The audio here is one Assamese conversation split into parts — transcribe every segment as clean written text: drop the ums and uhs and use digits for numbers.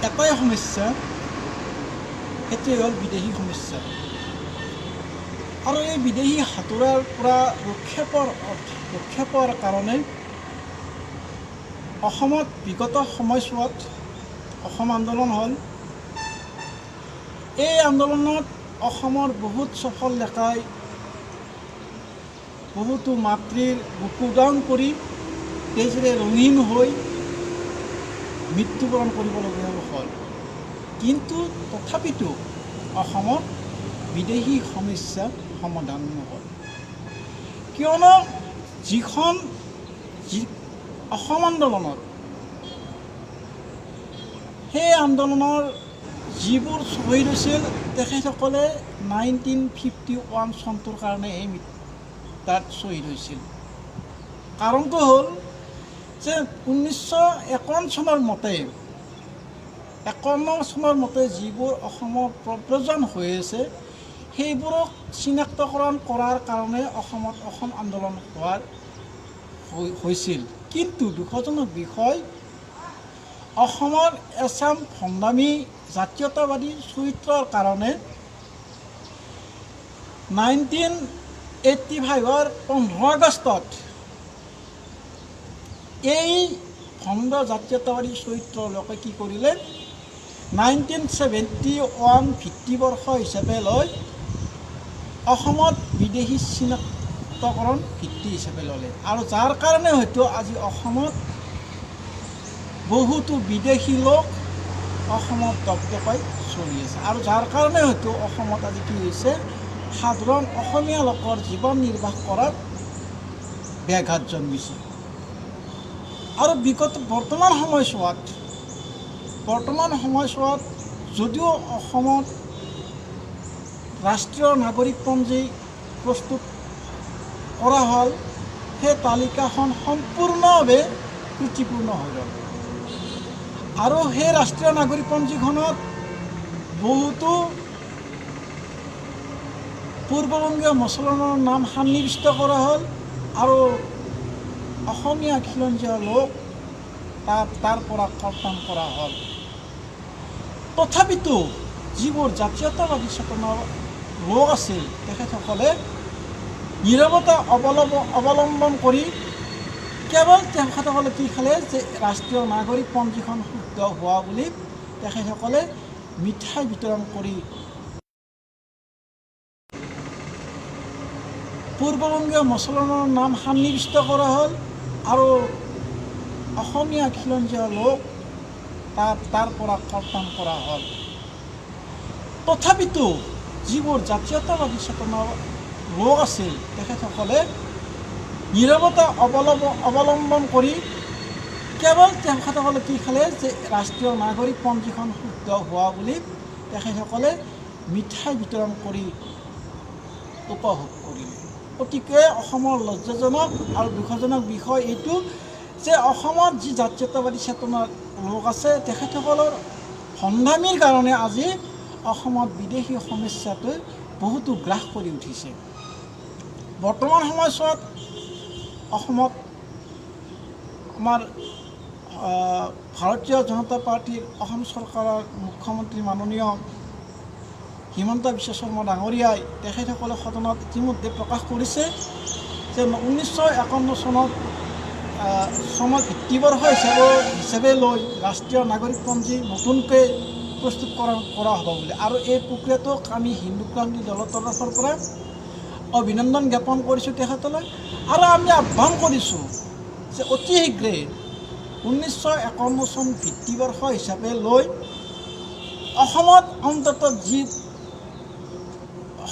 এটাই সমস্যা, সেইটোৱে হ'ল বিদেশী সমস্যা। আৰু এই বিদেশী হাতোৰাৰ পৰা ৰক্ষা পোৱাৰ কাৰণে অসমত বিগত সময়ছোৱাত অসম আন্দোলন হ'ল। এই আন্দোলনত অসমৰ বহুত সফল ডেকাই বহুতো মাতৃৰ বুকুদান কৰি তেজেৰে ৰঙীন হৈ মৃত্যুবৰণ কৰিবলগীয়া হ'ল। কিন্তু তথাপিতো অসমত বিদেশী সমস্যা সমাধান নহ'ল, কিয়নো অসম আন্দোলনত সেই আন্দোলনৰ যিবোৰ শ্বহীদ হৈছিল তেখেতসকলে 1951 চনটোৰ কাৰণে এই তাত শ্বহীদ হৈছিল। কাৰণটো হ'ল যে 1951 চনৰ মতে যিবোৰ অসমৰ প্ৰব্ৰজন হৈ আছে সেইবোৰক চিনাক্তকৰণ কৰাৰ কাৰণে অসমত অসম আন্দোলন হৈছিল। কিন্তু দুখজনক বিষয়, অসমৰ এচাম ভণ্ডামী জাতীয়তাবাদী চৰিত্ৰৰ কাৰণে 1985ৰ 15 আগষ্টত এই ভণ্ড জাতীয়তাবাদী চৰিত্ৰৰ লোকে কি কৰিলে, 1971 ভিত্তিবৰ্ষ হিচাপে লৈ অসমত বিদেশী চিনাক্তকৰণ ভিত্তি হিচাপে ল'লে। আৰু যাৰ কাৰণে হয়তো আজি অসমত বহুতো বিদেশী লোক অসমত দপদপাই চলি আছে। আৰু যাৰ কাৰণে হয়তো অসমত আজি কি হৈছে, সাধাৰণ অসমীয়া লোকৰ জীৱন নিৰ্বাহ কৰাত ব্যাঘাত জন্মিছে। আৰু বৰ্তমান সময়ছোৱাত যদিও অসমত ৰাষ্ট্ৰীয় নাগৰিকপঞ্জী প্ৰস্তুত কৰা হ'ল, সেই তালিকাখন সম্পূৰ্ণভাৱে ত্ৰুটিপূৰ্ণ হৈ গ'ল। আৰু সেই ৰাষ্ট্ৰীয় নাগৰিকপঞ্জীখনত বহুতো পূৰ্ববংগীয় মুছলমানৰ নাম সন্নিৱিষ্ট কৰা হ'ল আৰু অসমীয়া খিলঞ্জীয়া লোক তাৰ পৰা কৰ্তন কৰা হ'ল। তথাপিতো যিবোৰ জাতীয়তাবাদী চেতনাৰ লোক আছিল তেখেতসকলে নীৰৱতা অৱলম্বন কৰি কেৱল তেখেতসকলে কি খালে যে ৰাষ্ট্ৰীয় নাগৰিকপঞ্জীখন শুদ্ধ হোৱা বুলি তেখেতসকলে মিঠাই বিতৰণ কৰি পূৰ্ববংগীয় মুছলমানৰ নাম সন্নিৱিষ্ট কৰা হ'ল আৰু অসমীয়া খিলঞ্জীয়া লোক তাৰ পৰা কৰ্তন কৰা হ'ল। তথাপিতো যিবোৰ জাতীয়তাবাদী চেতনাৰ লোক আছিল তেখেতসকলে নীৰৱতা অৱলম্বন কৰি কেৱল তেখেতসকলে কি খালে যে ৰাষ্ট্ৰীয় নাগৰিকপঞ্জীখন শুদ্ধ হোৱা বুলি তেখেতসকলে মিঠাই বিতৰণ কৰি উপভোগ কৰিলে। গতিকে অসমৰ লজ্জাজনক আৰু দুখজনক বিষয় এইটো যে অসমত যি জাতীয়তাবাদী চেতনাৰ লোক আছে তেখেতসকলৰ ভণ্ডামীৰ কাৰণে আজি অসমত বিদেশী সমস্যাটোৱে বহুতো গ্ৰাস কৰি উঠিছে। বৰ্তমান সময়ছোৱাত অসমত আমাৰ ভাৰতীয় জনতা পাৰ্টীৰ অসম চৰকাৰৰ মুখ্যমন্ত্ৰী মাননীয় হিমন্ত বিশ্ব শৰ্মা ডাঙৰীয়াই তেখেতসকলে সদনত ইতিমধ্যে প্ৰকাশ কৰিছে যে 1951 চনত ভিত্তিবৰ্ষ হিচাপে লৈ ৰাষ্ট্ৰীয় নাগৰিকপঞ্জী নতুনকৈ প্ৰস্তুতকৰণ কৰা হ'ব বুলি। আৰু এই প্ৰক্ৰিয়াটোক আমি হিন্দু ক্ৰান্তি দলৰ তৰফৰ পৰা অভিনন্দন জ্ঞাপন কৰিছোঁ তেখেতলৈ। আৰু আমি আহ্বান কৰিছোঁ যে অতি শীঘ্ৰে 1951 চন ভিত্তিবৰ্ষ হিচাপে লৈ অসমত অন্ততঃ যি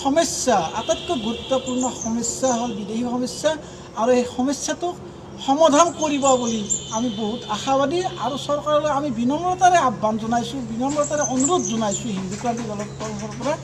সমস্যা, আটাইতকৈ গুৰুত্বপূৰ্ণ সমস্যা হ'ল বিদেশী সমস্যা, আৰু এই সমস্যাটোক সমাধান কৰিব বুলি আমি বহুত আশাবাদী। আৰু চৰকাৰলৈ আমি বিনম্ৰতাৰে আহ্বান জনাইছোঁ, বিনম্ৰতাৰে অনুৰোধ জনাইছোঁ হিন্দু ক্ৰান্তি দলৰ তৰফৰ পৰা